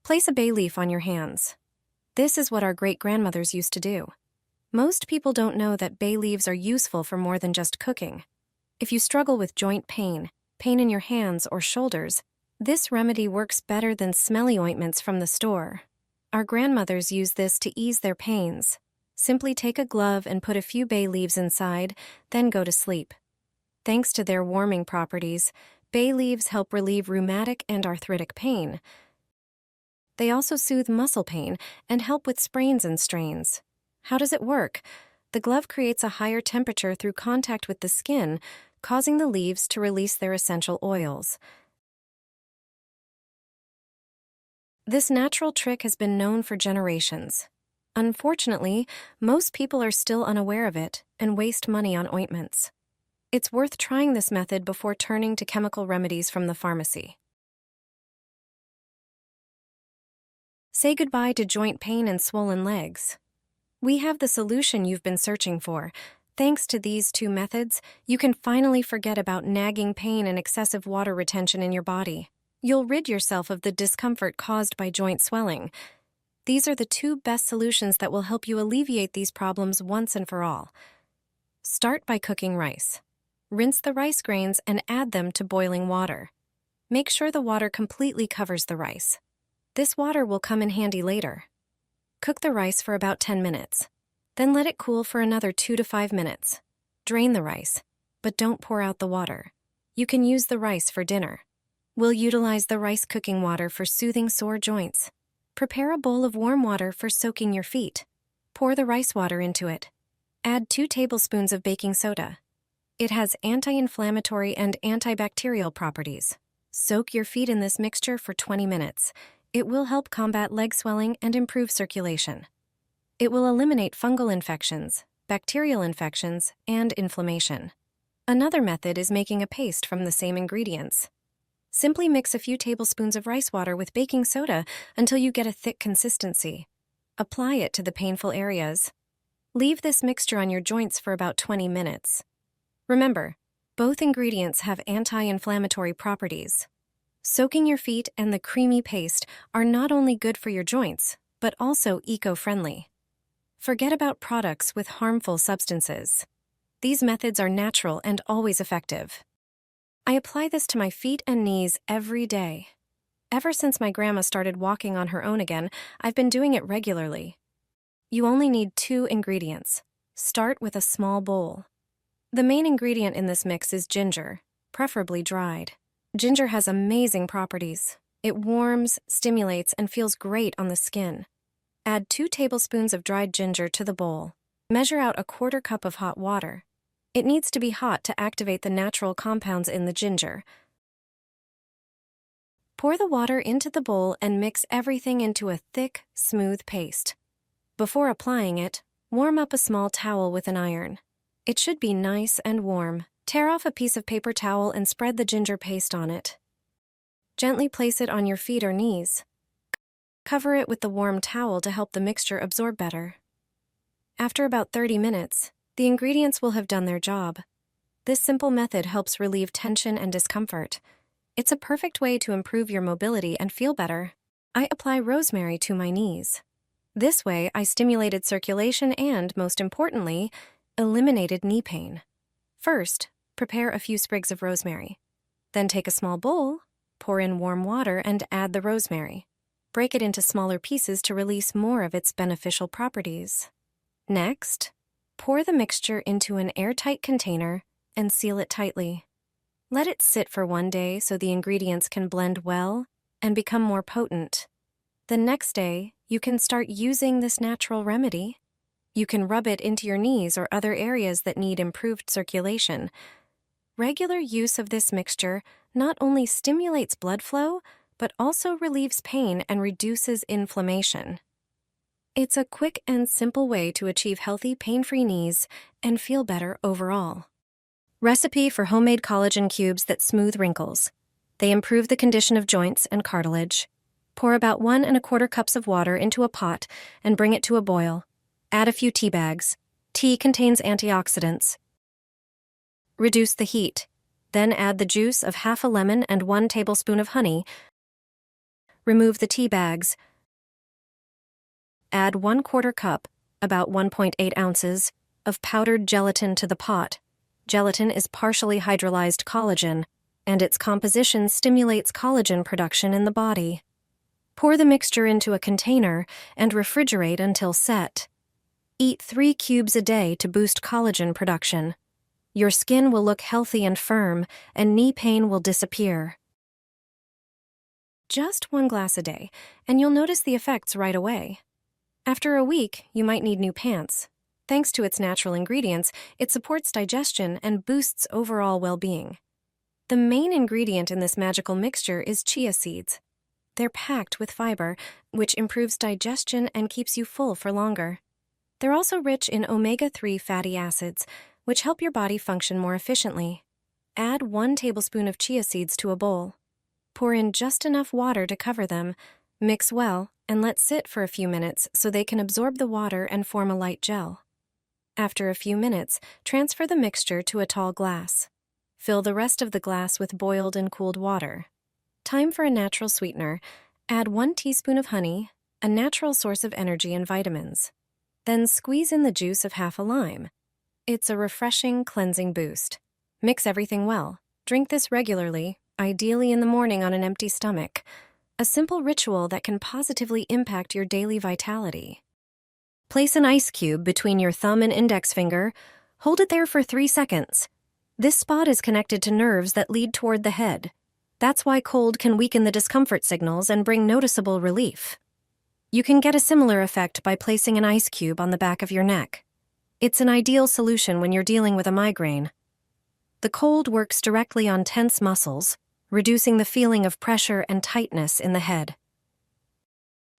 Place a bay leaf on your hands. This is what our great-grandmothers used to do. Most people don't know that bay leaves are useful for more than just cooking. If you struggle with joint pain in your hands or shoulders, this remedy works better than smelly ointments from the store. Our grandmothers used this to ease their pains. Simply take a glove and put a few bay leaves inside, then go to sleep. Thanks to their warming properties, bay leaves help relieve rheumatic and arthritic pain. They also soothe muscle pain and help with sprains and strains. How does it work? The glove creates a higher temperature through contact with the skin, causing the leaves to release their essential oils. This natural trick has been known for generations. Unfortunately, most people are still unaware of it and waste money on ointments. It's worth trying this method before turning to chemical remedies from the pharmacy. Say goodbye to joint pain and swollen legs. We have the solution you've been searching for. Thanks to these two methods, you can finally forget about nagging pain and excessive water retention in your body. You'll rid yourself of the discomfort caused by joint swelling. These are the two best solutions that will help you alleviate these problems once and for all. Start by cooking rice. Rinse the rice grains and add them to boiling water. Make sure the water completely covers the rice. This water will come in handy later. Cook the rice for about 10 minutes. Then let it cool for another 2 to 5 minutes. Drain the rice, but don't pour out the water. You can use the rice for dinner. We'll utilize the rice cooking water for soothing sore joints. Prepare a bowl of warm water for soaking your feet. Pour the rice water into it. Add 2 tablespoons of baking soda. It has anti-inflammatory and antibacterial properties. Soak your feet in this mixture for 20 minutes. It will help combat leg swelling and improve circulation. It will eliminate fungal infections, bacterial infections, and inflammation. Another method is making a paste from the same ingredients. Simply mix a few tablespoons of rice water with baking soda until you get a thick consistency. Apply it to the painful areas. Leave this mixture on your joints for about 20 minutes. Remember, both ingredients have anti-inflammatory properties. Soaking your feet and the creamy paste are not only good for your joints, but also eco-friendly. Forget about products with harmful substances. These methods are natural and always effective. I apply this to my feet and knees every day. Ever since my grandma started walking on her own again, I've been doing it regularly. You only need 2 ingredients. Start with a small bowl. The main ingredient in this mix is ginger, preferably dried. Ginger has amazing properties. It warms, stimulates, and feels great on the skin. Add 2 tablespoons of dried ginger to the bowl. Measure out a 1/4 cup of hot water. It needs to be hot to activate the natural compounds in the ginger. Pour the water into the bowl and mix everything into a thick, smooth paste. Before applying it, warm up a small towel with an iron. It should be nice and warm. Tear off a piece of paper towel and spread the ginger paste on it. Gently place it on your feet or knees. Cover it with the warm towel to help the mixture absorb better. After about 30 minutes, the ingredients will have done their job. This simple method helps relieve tension and discomfort. It's a perfect way to improve your mobility and feel better. I apply rosemary to my knees. This way, I stimulated circulation and, most importantly, eliminated knee pain. First, prepare a few sprigs of rosemary. Then take a small bowl, pour in warm water, and add the rosemary. Break it into smaller pieces to release more of its beneficial properties. Next, pour the mixture into an airtight container and seal it tightly. Let it sit for 1 day so the ingredients can blend well and become more potent. The next day, you can start using this natural remedy. You can rub it into your knees or other areas that need improved circulation. Regular use of this mixture not only stimulates blood flow, but also relieves pain and reduces inflammation. It's a quick and simple way to achieve healthy, pain-free knees and feel better overall. Recipe for homemade collagen cubes that smooth wrinkles. They improve the condition of joints and cartilage. Pour about 1 1/4 cups of water into a pot and bring it to a boil. Add a few tea bags. Tea contains antioxidants. Reduce the heat. Then add the juice of half a lemon and 1 tablespoon of honey. Remove the tea bags. Add 1/4 cup, about 1.8 ounces, of powdered gelatin to the pot. Gelatin is partially hydrolyzed collagen, and its composition stimulates collagen production in the body. Pour the mixture into a container and refrigerate until set. Eat 3 cubes a day to boost collagen production. Your skin will look healthy and firm, and knee pain will disappear. Just 1 glass a day, and you'll notice the effects right away. After a week, you might need new pants. Thanks to its natural ingredients, it supports digestion and boosts overall well-being. The main ingredient in this magical mixture is chia seeds. They're packed with fiber, which improves digestion and keeps you full for longer. They're also rich in omega-3 fatty acids, which help your body function more efficiently. Add 1 tablespoon of chia seeds to a bowl. Pour in just enough water to cover them, mix well, and let sit for a few minutes so they can absorb the water and form a light gel. After a few minutes, transfer the mixture to a tall glass. Fill the rest of the glass with boiled and cooled water. Time for a natural sweetener. Add 1 teaspoon of honey, a natural source of energy and vitamins. Then squeeze in the juice of half a lime. It's a refreshing, cleansing boost. Mix everything well. Drink this regularly, ideally in the morning on an empty stomach. A simple ritual that can positively impact your daily vitality. Place an ice cube between your thumb and index finger. Hold it there for 3 seconds. This spot is connected to nerves that lead toward the head. That's why cold can weaken the discomfort signals and bring noticeable relief. You can get a similar effect by placing an ice cube on the back of your neck. It's an ideal solution when you're dealing with a migraine. The cold works directly on tense muscles, reducing the feeling of pressure and tightness in the head.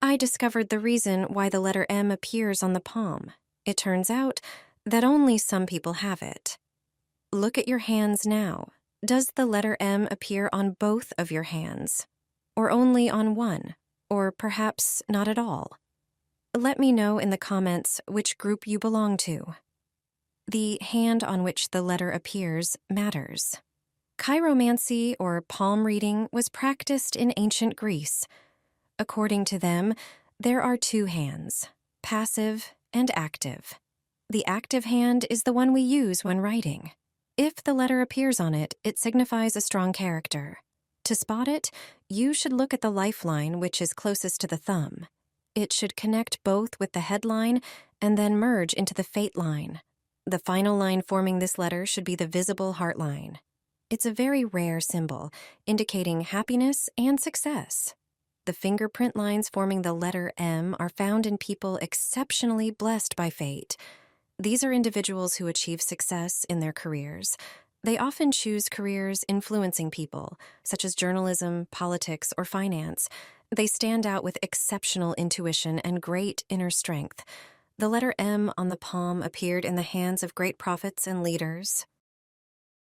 I discovered the reason why the letter M appears on the palm. It turns out that only some people have it. Look at your hands now. Does the letter M appear on both of your hands? Or only on one? Or perhaps not at all? Let me know in the comments which group you belong to. The hand on which the letter appears matters. Chiromancy, or palm reading, was practiced in ancient Greece. According to them, there are 2 hands, passive and active. The active hand is the one we use when writing. If the letter appears on it, it signifies a strong character. To spot it, you should look at the lifeline, which is closest to the thumb. It should connect both with the headline and then merge into the fate line. The final line forming this letter should be the visible heart line. It's a very rare symbol, indicating happiness and success. The fingerprint lines forming the letter M are found in people exceptionally blessed by fate. These are individuals who achieve success in their careers. They often choose careers influencing people, such as journalism, politics, or finance. They stand out with exceptional intuition and great inner strength. The letter M on the palm appeared in the hands of great prophets and leaders.